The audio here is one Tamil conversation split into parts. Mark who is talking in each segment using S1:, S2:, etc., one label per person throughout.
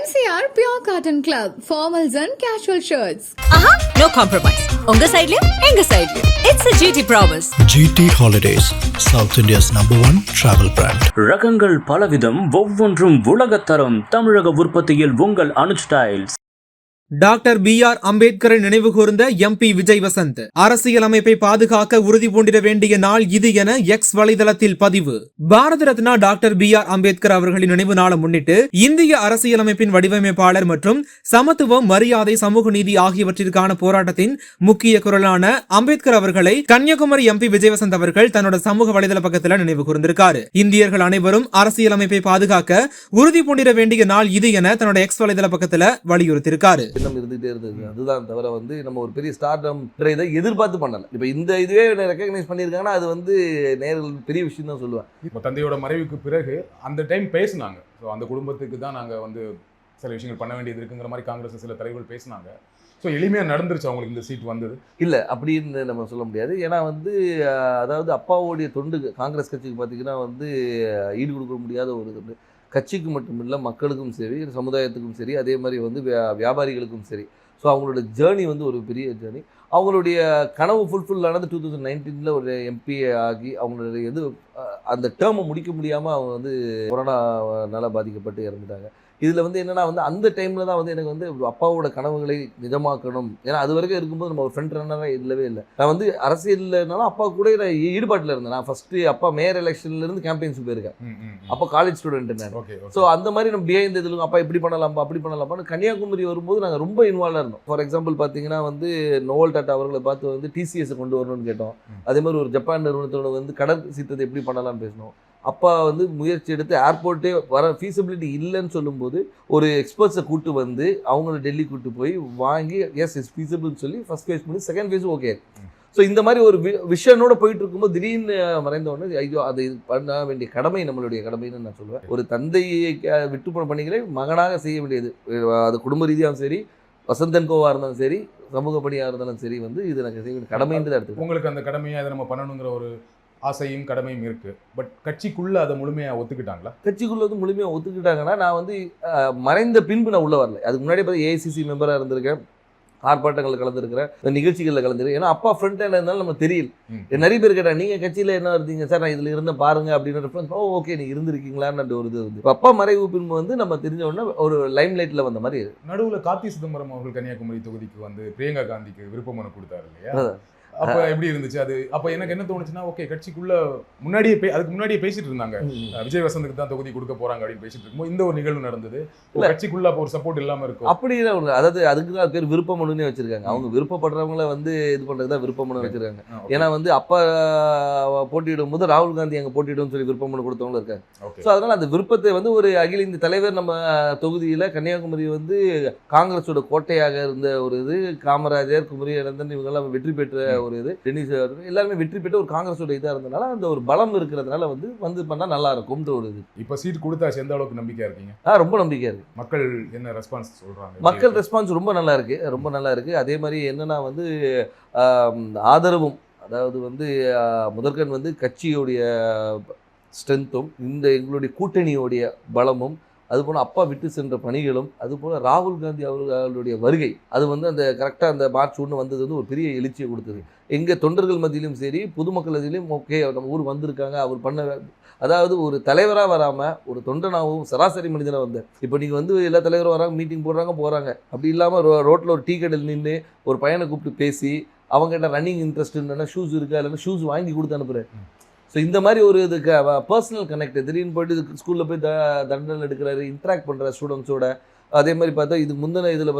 S1: MCR Pure Cotton Club, formals and casual shirts.
S2: No compromise. Unga side liyo, enga side liyo. It's a GT promise.
S3: GT Holidays, South India's #1 travel brand.
S4: ரகங்கள் பலவிதம், ஒவ்வொன்றும் உலகத்தரம். தமிழக உற்பத்தியில் உங்கள் அனுஜ் ஸ்டைல்ஸ்.
S5: Doctor B.R. அம்பேத்கரை நினைவு கூர்ந்த MP விஜய் வசந்த் அரசியலமைப்பை பாதுகாக்க உறுதி பூண்டிட வேண்டிய நாள் இது என எக்ஸ் வலைதளத்தில் பதிவு. Bharat Ratna doctor B.R. அம்பேத்கர் அவர்களின் நினைவு நாளை முன்னிட்டு இந்திய அரசியலமைப்பின் வடிவமைப்பாளர் மற்றும் சமத்துவம், மரியாதை, சமூக நீதி ஆகியவற்றிற்கான போராட்டத்தின் முக்கிய குரலான அம்பேத்கர் அவர்களை கன்னியாகுமரி MP விஜய் வசந்த் அவர்கள் தன்னோட சமூக வலைதள பக்கத்தில் நினைவு கூர்ந்திருக்காரு. இந்தியர்கள் அனைவரும் அரசியலமைப்பை பாதுகாக்க உறுதி பூண்டிட வேண்டிய நாள் இது என தன்னோட எக்ஸ் வலைதள பக்கத்தில் வலியுறுத்தியிருக்காரு.
S6: இருந்துகிட்டே இருந்தது. அதுதான் தவிர நம்ம ஒரு பெரிய ஸ்டார்டம் இதை எதிர்பார்த்து பண்ணல. இப்போ இந்த இதுவே ரெகக்னைஸ் பண்ணியிருக்காங்கன்னா அது நேர்கள் பெரிய விஷயம் தான் சொல்லுவேன்.
S7: இப்போ தந்தையோட மறைவுக்கு பிறகு அந்த டைம் பேசினாங்க. ஸோ அந்த குடும்பத்துக்கு தான் நாங்கள் சில விஷயங்கள் பண்ண வேண்டியது இருக்குங்கிற மாதிரி காங்கிரஸ் சில தலைவர்கள் பேசினாங்க. ஸோ எளிமையாக நடந்துருச்சு அவங்களுக்கு இந்த சீட் வந்தது
S6: இல்லை அப்படின்னு நம்ம சொல்ல முடியாது. ஏன்னா அதாவது அப்பாவோடைய தொண்டு காங்கிரஸ் கட்சிக்கு பார்த்தீங்கன்னா ஈடு கொடுக்க முடியாத ஒரு தொண்டு. கட்சிக்கு மட்டும் இல்லை, மக்களுக்கும் சரி, சமுதாயத்துக்கும் சரி, அதே மாதிரி வியாபாரிகளுக்கும் சரி. ஸோ அவங்களோட ஜேர்னி ஒரு பெரிய ஜேர்னி. அவங்களுடைய கனவு ஃபுல்ஃபில் ஆனது 2019 ஒரு MP ஆகி அவங்களுடைய அந்த டேர்மை முடிக்க முடியாமல் அவங்க கொரோனானால பாதிக்கப்பட்டு இறந்துட்டாங்க. இதில் என்னென்னா அந்த டைமில் தான் எனக்கு அப்பாவோட கனவுகளை நிஜமாக்கணும். ஏன்னா அது வரைக்கும் இருக்கும்போது நம்ம ஒரு ஃப்ரண்ட் ரன்னராக இல்லவே இல்லை. நான் அரசியல்னாலும் அப்பா கூட நான் ஈடுபாட்டில் இருந்தேன். நான் ஃபஸ்ட்டு அப்பா மேயர் எலெக்ஷன்லேருந்து கேம்பெயின்ஸுக்கு போயிருக்கேன். அப்போ காலேஜ் ஸ்டூடெண்ட் நான். ஸோ அந்த மாதிரி நம்ம பிஹைண்ட் இதில் அப்பா இப்படி பண்ணலாம்ப்பா அப்படி பண்ணலாம்ப்பான்னு கன்னியாகுமரி வரும்போது நாங்கள் ரொம்ப இன்வால்வாக இருந்தோம். ஃபார் எக்ஸாம்பிள் பார்த்தீங்கன்னா நோவல் டாட்டா அவர்களை பார்த்து TCS கொண்டு வரணும்னு கேட்டோம். அதே மாதிரி ஒரு ஜப்பான் நிறுவனத்தோட கடல் சீத்தத்தை எப்படி பண்ணலாம்னு பேசினோம். அப்பா முயற்சி எடுத்து ஏர்போர்ட்டே வர ஃபீஸிபிலிட்டி இல்லைன்னு சொல்லும்போது ஒரு எக்ஸ்பர்ட்ஸை கூட்டு அவங்கள டெல்லி கூட்டு போய் வாங்கி எஸ் இஸ் ஃபீஸிபிள்னு சொல்லி ஃபர்ஸ்ட் ஃபேஸ் பண்ணி செகண்ட் ஃபேஸ் ஓகே. ஸோ இந்த மாதிரி ஒரு விஷனோட போயிட்டு இருக்கும்போது திடீர்னு மறைந்தோடனே ஐயோ அது பண்ண வேண்டிய கடமை நம்மளுடைய கடமைன்னு நான் சொல்லுவேன். ஒரு தந்தையை விட்டு போன பணிகளை மகனாக செய்ய வேண்டியது. அது குடும்ப ரீதியாகவும் சரி, வசந்தன் கோவாக இருந்தாலும் சரி, சமூக பணியாக இருந்தாலும் சரி இது எனக்கு செய்ய வேண்டிய கடமைன்றது எடுத்து
S7: உங்களுக்கு அந்த கடமையை அதை நம்ம பண்ணணுங்கிற ஒரு ஆசையும் கடமையும் இருக்கு. பட் கட்சிக்குள்ள அதை முழுமையாக ஒத்துக்கிட்டாங்களா?
S6: கட்சிக்குள்ள முழுமையாக ஒத்துக்கிட்டாங்கன்னா நான் மறைந்த பின்பு நான் உள்ள வரல. அதுக்கு முன்னாடி AICC மெம்பராக இருந்திருக்கேன், ஆர்ப்பாட்டங்களில் கலந்துருக்கிறேன், நிகழ்ச்சிகளில் கலந்துருக்கேன். ஏன்னா அப்பா ஃப்ரண்ட் ஹேண்ட் இருந்தாலும் நம்ம தெரியல. நிறைய பேர் கேட்டாங்க நீங்கள் கட்சியில் என்ன இருந்தீங்க சார், நான் இதில் இருந்த பாருங்க அப்படின்னு ரெஃபரன்ஸ். ஓகே நீ இருந்திருக்கீங்களான்னு ஒரு இது இருந்து அப்பா மறைவு பின்பு நம்ம தெரிஞ்ச உடனே ஒரு லைம் லைட்டில் வந்த மாதிரி.
S7: நடுவில் கார்த்தி சிதம்பரம் அவர்கள் கன்னியாகுமரி தொகுதிக்கு பிரியங்கா காந்திக்கு விருப்ப மனு கொடுத்தாரு இல்லையா? அப்ப எப்படி இருந்துச்சு அது? அப்ப எனக்கு என்ன தோணுச்சுன்னா, ஓகே கட்சிக்குள்ள அதுக்கு முன்னாடியே பேசிட்டு இருந்தாங்க விஜய் வசந்துக்கு தான் தொகுதி கொடுக்க போறாங்க அப்படின்னு பேசிட்டு இருக்கும்போது இந்த ஒரு நிகழ்வு நடந்தது. கட்சிக்குள்ள ஒரு சப்போர்ட் இல்லாம இருக்கும்
S6: அப்படி. அதாவது அதுக்கு தான் பேர் விருப்ப மனுன்னே வச்சிருக்காங்க. அவங்க விருப்பப்படுறவங்கள இது பண்றதுதான் விருப்ப மனு வச்சிருக்காங்க. ஏன்னா அப்பா போட்டியிடும் போது ராகுல் காந்தி அங்க போட்டியிடும் சொல்லி விருப்ப மனு கொடுத்தவங்களும் இருக்காங்க. ஸோ அதனால அந்த விருப்பத்தை ஒரு அகில இந்திய தலைவர் நம்ம தொகுதியில கன்னியாகுமரி காங்கிரஸோட கோட்டையாக இருந்த ஒரு காமராஜர், குமரி அனந்தன் இவங்கெல்லாம் வெற்றி பெற்ற ஒரு டென்னிஸ் எல்லாருமே வெற்றி பெற்று ஒரு காங்கிரஸோட இதாக இருந்தனால அந்த ஒரு பலம் இருக்கிறதுனால பண்ணா நல்லா இருக்கும். ஒரு இது
S7: இப்போ சீட் கொடுத்தா எந்த அளவுக்கு நம்பிக்கையா இருக்கீங்க?
S6: ரொம்ப நம்பிக்கையா இருக்கு.
S7: மக்கள் என்ன ரெஸ்பான்ஸ் சொல்றாங்க?
S6: மக்கள் ரெஸ்பான்ஸ் ரொம்ப நல்லா இருக்கு, ரொம்ப நல்லா இருக்கு. அதே மாதிரி என்னன்னா ஆதரவும், அதாவது முதற்கண் கட்சியோடைய ஸ்ட்ரென்த்தும் எங்களுடைய கூட்டணியோடைய பலமும், அதுபோல் அப்பா விட்டு சென்ற பணிகளும், அதுபோல் ராகுல் காந்தி அவர்களுடைய வருகை அது அந்த கரெக்டாக அந்த மார்ச் 1 வந்தது ஒரு பெரிய எழுச்சியை கொடுத்தது. எங்கள் தொண்டர்கள் மத்தியிலும் சரி, பொதுமக்கள் மத்தியிலும் ஓகே நம்ம ஊர் வந்திருக்காங்க, அவர் பண்ண அதாவது ஒரு தலைவராக வராமல் ஒரு தொண்டனாகவும் சராசரி மனிதனாக வந்தேன். இப்போ நீங்கள் எல்லா தலைவரும் வராங்க, மீட்டிங் போகிறாங்க. அப்படி இல்லாமல் ரோட்டில் ஒரு டீ கடையில் நின்று ஒரு பையனை கூப்பிட்டு பேசி அவங்ககிட்ட ரன்னிங் இன்ட்ரெஸ்ட் இல்லைன்னா ஷூஸ் இருக்கா இல்லைன்னா ஷூஸ் வாங்கி கொடுத்து அனுப்புகிறேன். ஸோ இந்த மாதிரி ஒரு பர்சனல் கனெக்ட். திடீர்னு போய்ட்டு ஸ்கூலில் போய் தண்டனை எடுக்கிறாரு, இன்ட்ராக்ட் பண்ணுற ஸ்டூடெண்ட்ஸோட. அதே மாதிரி பார்த்தா முந்தின இதில்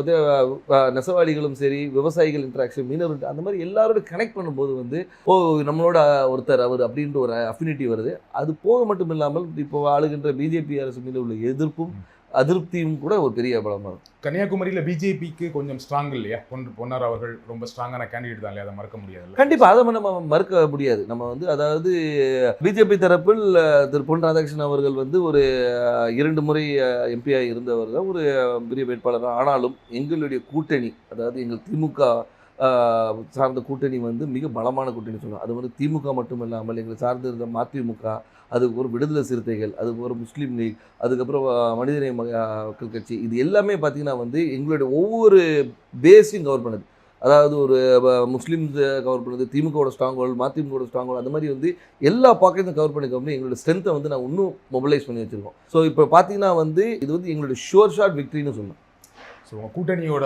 S6: நெசவாளிகளும் சரி, விவசாயிகள் இன்ட்ராக்ஷன், மீனவர், அந்த மாதிரி எல்லாரோட கனெக்ட் பண்ணும்போது நம்மளோட ஒருத்தர் அவர் அப்படின்ற ஒரு அஃபினிட்டி வருது. அது போக மட்டும் இல்லாமல் இப்போ ஆளுகின்ற பிஜேபி அரசு மீது உள்ள எதிர்ப்பும் அதிருப்தியும் கூட ஒரு பெரிய பலமாக இருக்கும்.
S7: கன்னியாகுமரியில் பிஜேபிக்கு கொஞ்சம் ஸ்ட்ராங் இல்லையா? பொன்னார் அவர்கள் ரொம்ப ஸ்ட்ராங்கான கேண்டிடேட் தான் இல்லையா? அதை மறக்க முடியாது.
S6: கண்டிப்பாக அதை நம்ம மறுக்க முடியாது. நம்ம அதாவது பிஜேபி தரப்பில் திரு பொன் ராதாகிருஷ்ணன் அவர்கள் ஒரு 2 முறை எம்பியாக இருந்தவர் தான், ஒரு பெரிய வேட்பாளர். ஆனாலும் எங்களுடைய கூட்டணி, அதாவது எங்கள் திமுக சார்ந்த கூட்டணி மிக பலமான கூட்டணி சொல்லலாம். அது திமுக மட்டும் இல்லாமல் எங்களை சார்ந்து இருந்த மதிமுக, அதுக்கப்புறம் விடுதலை சிறுத்தைகள், அதுக்கப்புறம் முஸ்லீம் லீக், அதுக்கப்புறம் மனிதநேய மக்கள் கட்சி, இது எல்லாமே பார்த்திங்கன்னா வந்து எங்களுடைய ஒவ்வொரு பேஸையும் கவர் பண்ணுது. அதாவது ஒரு முஸ்லீம்ஸ் கவர் பண்ணுது, திமுகவோட ஸ்ட்ராங் ஹோல்டு, மதிமுகவோட ஸ்ட்ராங் ஹோல்டு, அந்த மாதிரி வந்து எல்லா பாக்கெட்டும் கவர் பண்ணி எங்களோட ஸ்ட்ரென்த்தை வந்து நான் இன்னும் மொபிலைஸ் பண்ணி வச்சுருக்கோம். ஸோ இப்போ பார்த்தீங்கன்னா வந்து இது வந்து எங்களுடைய ஷோர் ஷாட் விக்ட்ரின்னு சொல்லலாம்.
S7: ஸோ உங்கள் கூட்டணியோட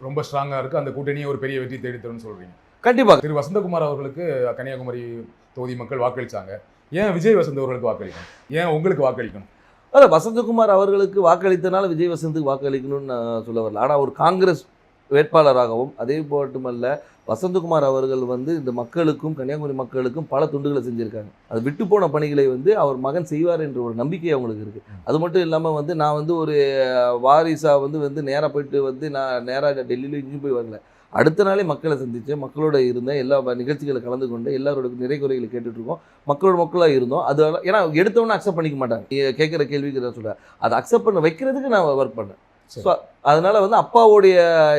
S7: ரொம்ப ஸ்ட்ராங்காக இருக்குது, அந்த கூட்டணியை ஒரு பெரிய வெற்றி தேடித்தரும்னு சொல்கிறீங்க.
S6: கண்டிப்பாக
S7: திரு வசந்தகுமார் அவர்களுக்கு கன்னியாகுமரி தொகுதி மக்கள் வாக்களித்தாங்க. ஏன் விஜய் வசந்த் அவர்களுக்கு வாக்களிக்கணும்? ஏன் உங்களுக்கு வாக்களிக்கணும்?
S6: அதான் வசந்தகுமார் அவர்களுக்கு வாக்களித்தனால விஜய் வசந்துக்கு வாக்களிக்கணும்னு நான் சொல்ல வரல. ஆனால் ஒரு காங்கிரஸ் வேட்பாளராகவும் அதே மட்டுமல்ல வசந்தகுமார் அவர்கள் வந்து இந்த மக்களுக்கும் கன்னியாகுமரி மக்களுக்கும் பல துண்டுகளை செஞ்சுருக்காங்க. அது விட்டு போன பணிகளை வந்து அவர் மகன் செய்வார் என்ற ஒரு நம்பிக்கை அவங்களுக்கு இருக்குது. அது மட்டும் இல்லாமல் வந்து நான் வந்து ஒரு வாரிசாக வந்து நேராக போயிட்டு வந்து நான் நேராக டெல்லியில் இங்கேயும் போய் வரல. அடுத்த நாளே மக்களை சந்தித்தேன், மக்களோட இருந்தேன், எல்லா நிகழ்ச்சிகளை கலந்து கொண்டு எல்லாரோட நிறை குறைகளை கேட்டுட்ருக்கோம், மக்களாக இருந்தோம். அது ஏன்னா எடுத்தவொன்னே அக்செப்ட் பண்ணிக்க மாட்டாங்க. கேட்குற கேள்விக்கு நான் சொல்கிறேன், அதை அக்செப்ட் பண்ண வைக்கிறதுக்கு நான் ஒர்க் பண்ணேன். ஸோ அதனால் வந்து அப்பாவுடைய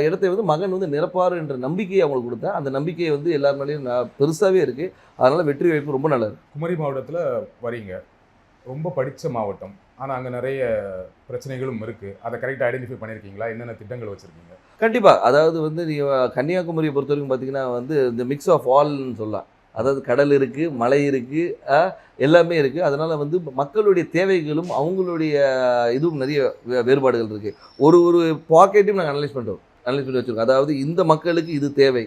S6: இடத்தை வந்து மகன் வந்து நிரப்பார் என்ற நம்பிக்கையை அவங்களுக்கு கொடுத்தேன். அந்த நம்பிக்கையை வந்து எல்லார் மேலேயும் பெருசாகவே இருக்குது. அதனால் வெற்றி வாய்ப்பு ரொம்ப நல்லா இருக்குது.
S7: குமரி மாவட்டத்தில் வரீங்க, ரொம்ப படித்த மாவட்டம், ஆனால் அங்கே நிறைய பிரச்சனைகளும் இருக்குது. அதை கரெக்டாக ஐடென்டிஃபை பண்ணியிருக்கீங்களா? என்னென்ன திட்டங்கள் வச்சுருக்கீங்க?
S6: கண்டிப்பாக. அதாவது வந்து நீங்கள் கன்னியாகுமரியை பொறுத்த வரைக்கும் பார்த்தீங்கன்னா வந்து இந்த மிக்ஸ் ஆஃப் ஆல்னு சொல்லலாம். அதாவது கடல் இருக்குது, மலை இருக்குது, எல்லாமே இருக்குது. அதனால் வந்து மக்களுடைய தேவைகளும் அவங்களுடைய இதுவும் நிறைய வேறுபாடுகள் இருக்குது. ஒரு பாக்கெட்டையும் நாங்கள் அனலைஸ் பண்ணி வச்சுருக்கோம். அதாவது இந்த மக்களுக்கு இது தேவை,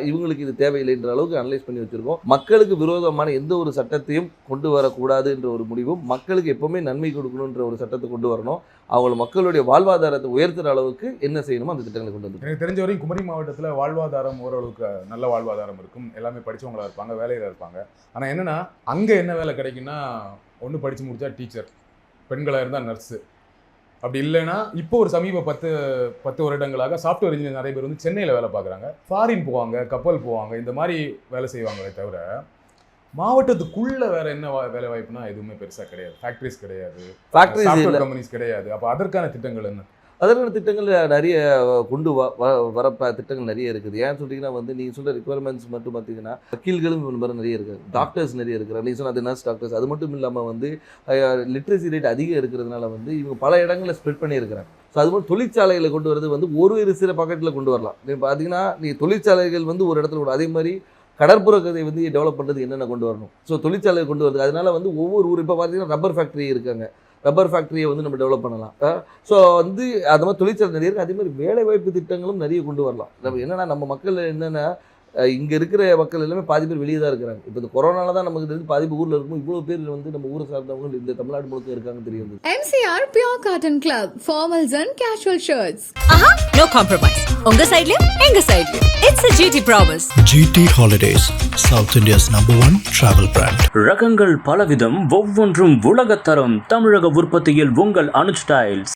S6: இவங்களுக்கு இது தேவையில்லைன்ற அளவுக்கு அனலைஸ் பண்ணி வச்சுருக்கோம். மக்களுக்கு விரோதமான எந்த ஒரு சட்டத்தையும் கொண்டு வரக்கூடாது என்ற ஒரு முடிவும், மக்களுக்கு எப்போவுமே நன்மை கொடுக்கணுன்ற ஒரு சட்டத்தை கொண்டு வரணும். அவங்க மக்களுடைய வாழ்வாதாரத்தை உயர்த்துகிற அளவுக்கு என்ன செய்யணுமோ அந்த திட்டங்களை கொண்டு வந்து.
S7: எனக்கு தெரிஞ்ச வரைக்கும் குமரி மாவட்டத்தில் வாழ்வாதாரம் ஓரளவுக்கு நல்ல வாழ்வாதாரம் இருக்கும். எல்லாமே படித்தவங்களாக இருப்பாங்க, வேலையில் இருப்பாங்க. ஆனால் என்னென்னா அங்கே என்ன வேலை கிடைக்குன்னா, ஒன்று படித்து முடித்தா டீச்சர், பெண்களாக இருந்தால் நர்ஸு, அப்படி இல்லைன்னா இப்போ ஒரு சமீப 10 வருடங்களாக சாஃப்ட்வேர் இன்ஜினியர் நிறைய பேர் வந்து சென்னையில் வேலை பார்க்குறாங்க, ஃபாரின் போவாங்க, கப்பல் போவாங்க, இந்த மாதிரி வேலை செய்வாங்களே தவிர மாவட்டத்துக்குள்ள வேற என்ன வேலை வாய்ப்புனா எதுவுமே பெருசாக கிடையாது. ஃபேக்ட்ரிஸ் கிடையாது, சாஃப்ட்வேர் கம்பெனிஸ் கிடையாது. அப்போ அதற்கான திட்டங்கள் என்ன?
S6: அதற்கான திட்டங்கள் நிறைய கொண்டு வர திட்டங்கள் நிறைய இருக்குது. ஏன்னு சொல்லிங்கன்னா வந்து நீங்கள் சொல்கிற ரிக்குவயர்மெண்ட்ஸ் மட்டும் பார்த்தீங்கன்னா வக்கீல்களும் மாதிரி நிறைய இருக்குது, டாக்டர்ஸ் நிறைய இருக்கிறாங்க. நீங்கள் சொன்ன அது நர்ஸ் டாக்டர்ஸ். அது மட்டும் இல்லாமல் வந்து லிட்ரஸி ரேட் அதிகம் இருக்கிறதுனால வந்து இவங்க பல இடங்களில் ஸ்ப்ரெட் பண்ணியிருக்கிறாங்க. ஸோ அது மாதிரி தொழிற்சாலைகளை கொண்டு வரது வந்து ஒரு சில பாக்கெட்டில் கொண்டு வரலாம். நீங்கள் பார்த்தீங்கன்னா தொழிற்சாலைகள் வந்து ஒரு இடத்துல கூட, அதே மாதிரி கடற்புற கதை வந்து டெவலப் பண்ணுறது என்னென்ன கொண்டு வரணும். ஸோ தொழிற்சாலையை கொண்டு வருது. அதனால வந்து ஒவ்வொரு ஊர் இப்போ பார்த்தீங்கன்னா ரப்பர் ஃபேக்ட்ரி இருக்காங்க, ரப்பர் ஃபேக்ட்ரியை வந்து நம்ம டெவலப் பண்ணலாம். ஸோ வந்து அது மாதிரி தொழிற்சாலை நிறைய இருக்குது. அதே மாதிரி வேலைவாய்ப்பு திட்டங்களும் நிறைய கொண்டு வரலாம். நம்ம என்னென்னா நம்ம மக்கள் என்னென்னா இங்கே இருக்கிற மக்கள் எல்லாமே பாதி பேர் வெளியே தான் இருக்கிறாங்க. இப்போ இந்த கொரோனால தான் நமக்கு தெரிஞ்சு பாதி பேர் ஊரில் இருக்கும். இவ்வளோ பேர் வந்து நம்ம ஊரை சார்ந்தவங்க இந்த தமிழ்நாடு முழுக்க இருக்காங்கன்னு தெரியும்.
S1: MCR Pure Cotton Club, formals and casual shirts.
S2: Aha, no compromise. உங்க சைடுலயும் எங்க சைடுலயும். It's a GT promise.
S3: GT Holidays, South India's #1 travel brand.
S4: ரகங்கள் பலவிதம், ஒவ்வொன்றும் உலகத்தரம். தமிழக உற்பத்தியில் உங்கள் அனுஜ் ஸ்டைல்ஸ்.